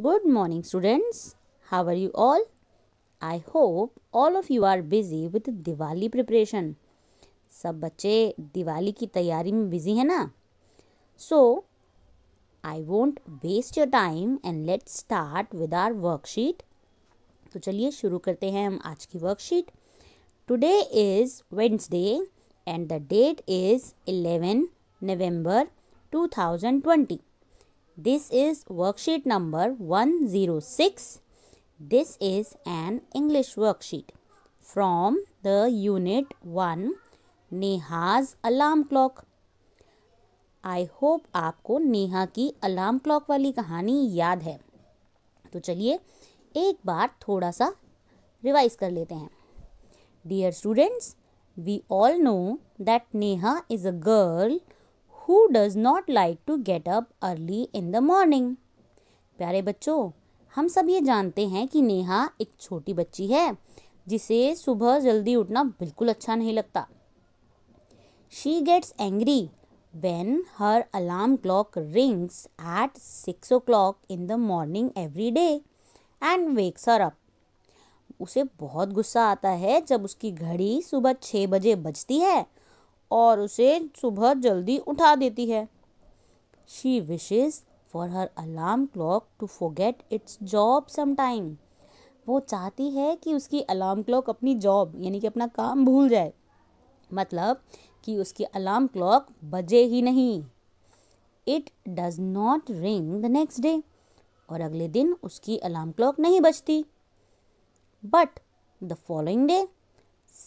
Good morning, students. How are you all? I hope all of you are busy with Diwali preparation. सब बच्चे दिवाली की तैयारी में busy है ना? So, I won't waste your time and let's start with our worksheet. तो चलिए शुरू करते हैं हम आज की worksheet. Today is Wednesday and the date is 11 November 2020. This is worksheet number 106. This is an English worksheet from the unit 1 Neha's alarm clock. I hope आपको नेहा की अलार्म क्लॉक वाली कहानी याद है. तो चलिए एक बार थोड़ा सा रिवाइज कर लेते हैं. Dear students, we all know that Neha is a girl who does not like to get up early in the morning. प्यारे बच्चों, हम सब ये जानते हैं कि नेहा एक छोटी बच्ची है जिसे सुबह जल्दी उठना बिल्कुल अच्छा नहीं लगता. She gets angry when her alarm clock rings at 6 o'clock in the morning every day and wakes her up. उसे बहुत गुस्सा आता है जब उसकी घड़ी सुबह 6 बजे बजती है और उसे सुबह जल्दी उठा देती है. She wishes for her alarm clock to forget its job sometime. वो चाहती है कि उसकी अलार्म क्लॉक अपनी जॉब यानी कि अपना काम भूल जाए. मतलब कि उसकी अलार्म क्लॉक बजे ही नहीं. It does not ring the next day. और अगले दिन उसकी अलार्म क्लॉक नहीं बजती. But the following day,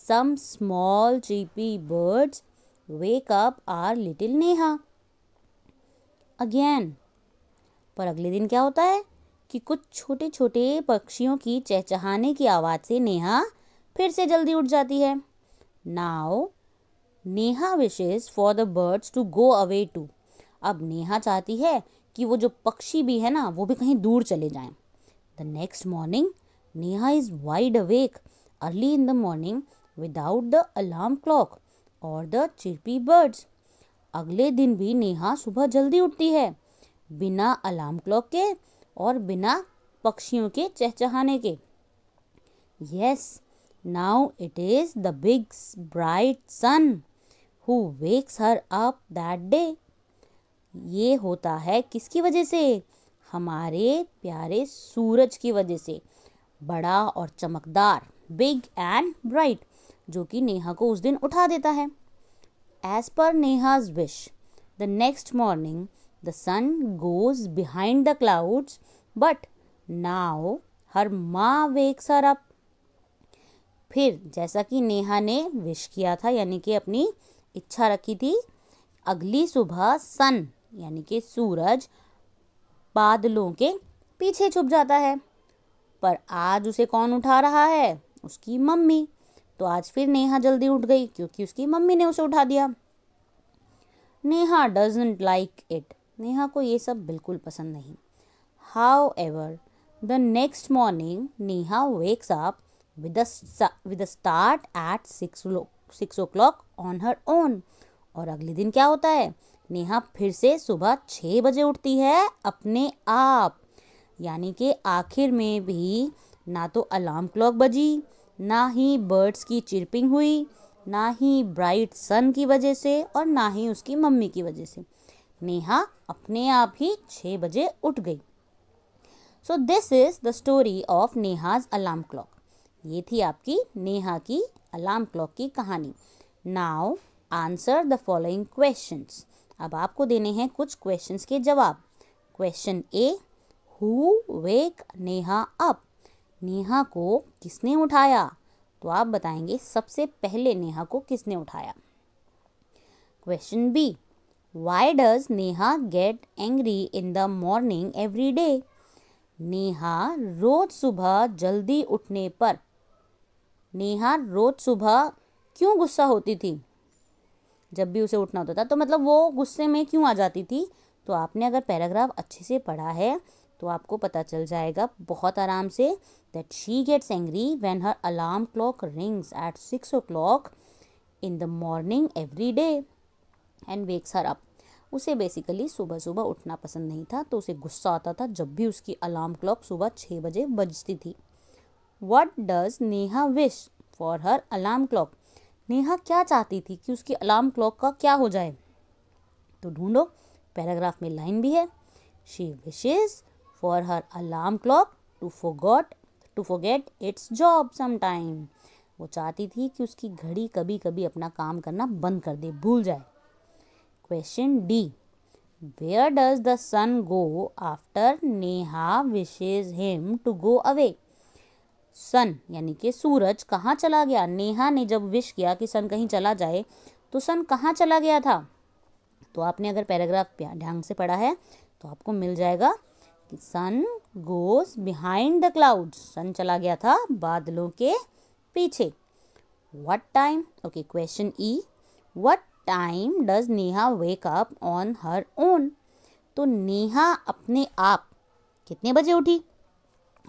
some small chirpy birds wake up our little Neha. Again. पर अगले दिन क्या होता है कि कुछ छोटे छोटे पक्षियों की चहचहाने की आवाज़ से नेहा फिर से जल्दी उठ जाती है. Now, Neha wishes for the birds to go away too. अब नेहा चाहती है कि वो जो पक्षी भी है ना वो भी कहीं दूर चले जाएं. The next morning, Neha is wide awake early in the morning without the alarm clock or the chirpy birds. अगले दिन भी नेहा सुबह जल्दी उठती है बिना अलार्म क्लॉक के और बिना पक्षियों के चहचहाने के. Yes, now it is the big bright sun who wakes her up that day. ये होता है किसकी वजह से? हमारे प्यारे सूरज की वजह से. बड़ा और चमकदार, बिग एंड ब्राइट, जो कि नेहा को उस दिन उठा देता है. As per Neha's wish, the next morning the sun goes behind the clouds, but now her माँ wakes her up. फिर जैसा कि नेहा ने विश किया था यानी कि अपनी इच्छा रखी थी, अगली सुबह सन यानी कि सूरज बादलों के पीछे छुप जाता है. पर आज उसे कौन उठा रहा है? उसकी मम्मी. तो आज फिर नेहा जल्दी उठ गई क्योंकि उसकी मम्मी ने उसे उठा दिया. Neha doesn't like it. Neha को ये सब बिल्कुल पसंद नहीं. However, the next morning Neha wakes up with a start at 6 o'clock on her own. और अगले दिन क्या होता है? नेहा फिर से सुबह 6 बजे उठती है अपने आप. यानी कि आखिर में भी ना तो अलार्म क्लॉक बजी, ना ही बर्ड्स की चिरपिंग हुई, ना ही ब्राइट सन की वजह से और ना ही उसकी मम्मी की वजह से. नेहा अपने आप ही 6 बजे उठ गई. So this is the story of Neha's alarm clock. ये थी आपकी नेहा की अलार्म क्लॉक की कहानी. Now answer the following questions. अब आपको देने हैं कुछ क्वेश्चंस के जवाब. Question A, who wake Neha up. Neha को किसने उठाया? तो आप बताएंगे सबसे पहले नेहा को किसने उठाया. Question B, why does Neha get angry in the morning every day. Neha रोज सुबह जल्दी उठने पर नेहा रोज सुबह क्यों गुस्सा होती थी? जब भी उसे उठना होता था तो मतलब वो गुस्से में क्यों आ जाती थी? तो आपने अगर पैराग्राफ अच्छे से पढ़ा है तो आपको पता चल जाएगा बहुत आराम से that she gets angry when her alarm clock rings at 6 o'clock in the morning every day and wakes her up. उसे बेसिकली सुबह सुबह उठना पसंद नहीं था, तो उसे गुस्सा आता था जब भी उसकी अलार्म क्लॉक सुबह 6 बजे बजती थी। What does Neha wish for her alarm clock? Neha क्या चाहती थी कि उसकी अलार्म क्लॉक का क्या हो जाए? तो ढूंढो, पैराग्राफ में लाइन भी है। She wishes for her alarm clock to forget its job sometime. वो चाहती थी कि उसकी घड़ी कभी कभी अपना काम करना बंद कर दे, भूल जाए। Question D, Where does the sun go after Neha wishes him to go away? सन यानी कि सूरज कहाँ चला गया? नेहा ने जब विश किया कि सन कहीं चला जाए, तो सन कहाँ चला गया था? तो आपने अगर पैराग्राफ ढंग से पढ़ा है तो आपको मिल जाएगा कि sun goes behind the clouds, sun चला गया था बादलों के पीछे। What time, okay, question E, what time does Neha wake up on her own? तो नेहा अपने आप कितने बजे उठी?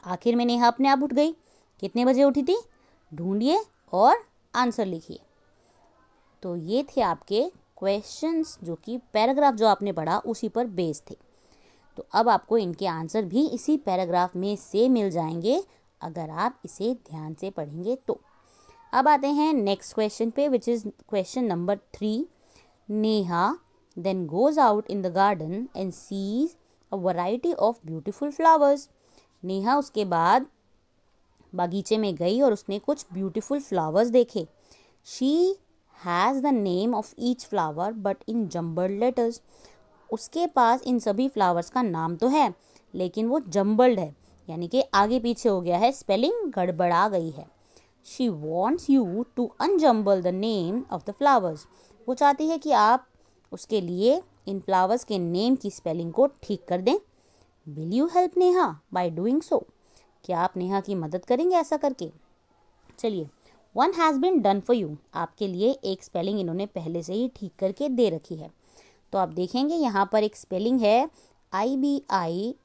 आखिर में नेहा अपने आप उठ गई। कितने बजे उठी थी? ढूंढिए और आंसर लिखिए। तो ये थे आपके क्वेश्चंस, जो कि पैराग्राफ जो आपने पढ़ा उसी पर बेस थे। तो अब आपको इनके आंसर भी इसी पैराग्राफ में से मिल जाएंगे अगर आप इसे ध्यान से पढ़ेंगे तो। अब आते हैं नेक्स्ट क्वेश्चन पे, which is question number 3। Neha then goes out in the garden and sees a variety of beautiful flowers. Neha उसके बाद बागीचे में गई और उसने कुछ ब्यूटीफुल फ्लावर्स देखे। She has the name of each flower but in jumbled letters. उसके पास इन सभी फ्लावर्स का नाम तो है, लेकिन वो जम्बल्ड है, यानी कि आगे पीछे हो गया है, स्पेलिंग गड़बड़ा गई है। She wants you to unjumble the name of the flowers. वो चाहती है कि आप उसके लिए इन फ्लावर्स के नेम की स्पेलिंग को ठीक कर दें। Will you help Neha by doing so? क्या आप नेहा की मदद करेंगे ऐसा करके? चलिए, one has been done for you, आपके लिए एक स्पेलिंग इन्होंने पहले से ही ठीक करके दे रखी है। तो आप देखेंगे यहाँ पर एक स्पेलिंग है IBISCUSH,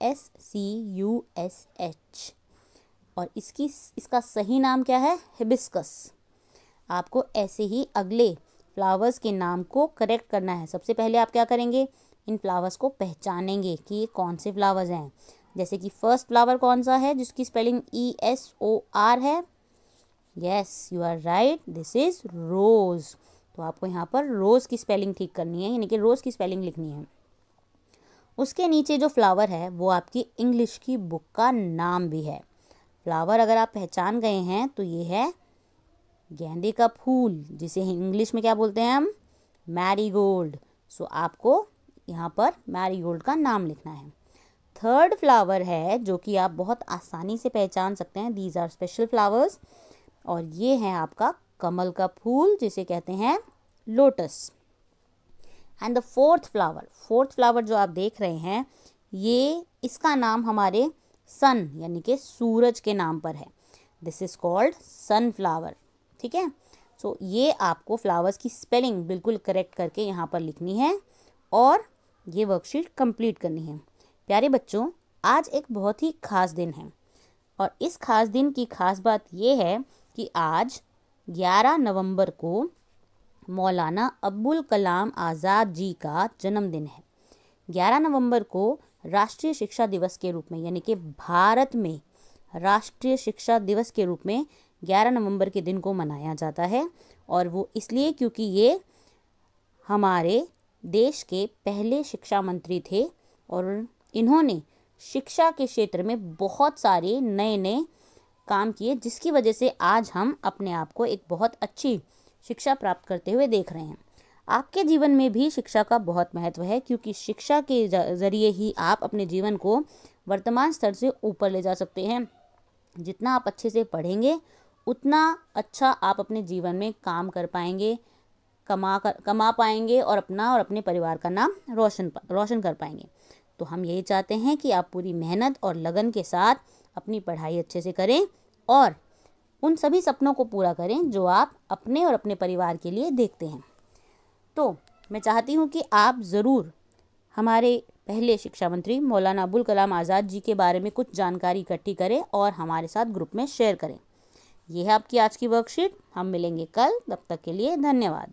और इसका सही नाम क्या है? हिबिस्कस। आपको ऐसे ही अगले फ्लावर्स के नाम को करेक्ट करना है। सबसे पहले आप क्या करेंगे? इन फ्लावर्स को पहचानेंगे कि ये कौन से फ्लावर्स हैं। जैसे कि फर्स्ट फ्लावर कौन सा है जिसकी स्पेलिंग ESOR है? Yes, you are right, this is rose. तो आपको यहाँ पर रोज की स्पेलिंग ठीक करनी है, यानी कि रोज की स्पेलिंग लिखनी है। उसके नीचे जो फ्लावर है वो आपकी इंग्लिश की बुक का नाम भी है। फ्लावर अगर आप पहचान गए हैं तो ये है गेंदे का फूल, जिसे इंग्लिश में क्या बोलते हैं हम? मैरीगोल्ड। सो आपको यहाँ पर मैरीगोल्ड का नाम लिखना है। थर्ड फ्लावर है जो कि आप बहुत आसानी से पहचान सकते हैं, दीज आर स्पेशल फ्लावर्स, और ये है आपका कमल का फूल, जिसे कहते हैं lotus. And the fourth flower जो आप देख रहे हैं, ये इसका नाम हमारे सन यानी कि सूरज के नाम पर है। This is called sunflower. ठीक है, सो ये आपको फ्लावर्स की स्पेलिंग बिल्कुल करेक्ट करके यहाँ पर लिखनी है और ये वर्कशीट कंप्लीट करनी है। प्यारे बच्चों, आज एक बहुत ही खास दिन है, और इस खास दिन की खास बात ये है कि आज 11 नवंबर को मौलाना अब्दुल कलाम आज़ाद जी का जन्मदिन है। 11 नवंबर को राष्ट्रीय शिक्षा दिवस के रूप में, यानी कि भारत में राष्ट्रीय शिक्षा दिवस के रूप में 11 नवंबर के दिन को मनाया जाता है। और वो इसलिए क्योंकि ये हमारे देश के पहले शिक्षा मंत्री थे और इन्होंने शिक्षा के क्षेत्र में बहुत सारे नए नए काम किए, जिसकी वजह से आज हम अपने आप को एक बहुत अच्छी शिक्षा प्राप्त करते हुए देख रहे हैं। आपके जीवन में भी शिक्षा का बहुत महत्व है, क्योंकि शिक्षा के ज़रिए ही आप अपने जीवन को वर्तमान स्तर से ऊपर ले जा सकते हैं। जितना आप अच्छे से पढ़ेंगे उतना अच्छा आप अपने जीवन में काम कर पाएंगे, कमा पाएंगे और अपना और अपने परिवार का नाम रोशन कर पाएंगे। तो हम यही चाहते हैं कि आप पूरी मेहनत और लगन के साथ अपनी पढ़ाई अच्छे से करें और उन सभी सपनों को पूरा करें जो आप अपने और अपने परिवार के लिए देखते हैं। तो मैं चाहती हूँ कि आप ज़रूर हमारे पहले शिक्षा मंत्री मौलाना अब्दुल कलाम आज़ाद जी के बारे में कुछ जानकारी इकट्ठी करें और हमारे साथ ग्रुप में शेयर करें। यह है आपकी आज की वर्कशीट। हम मिलेंगे कल, तब तक के लिए धन्यवाद।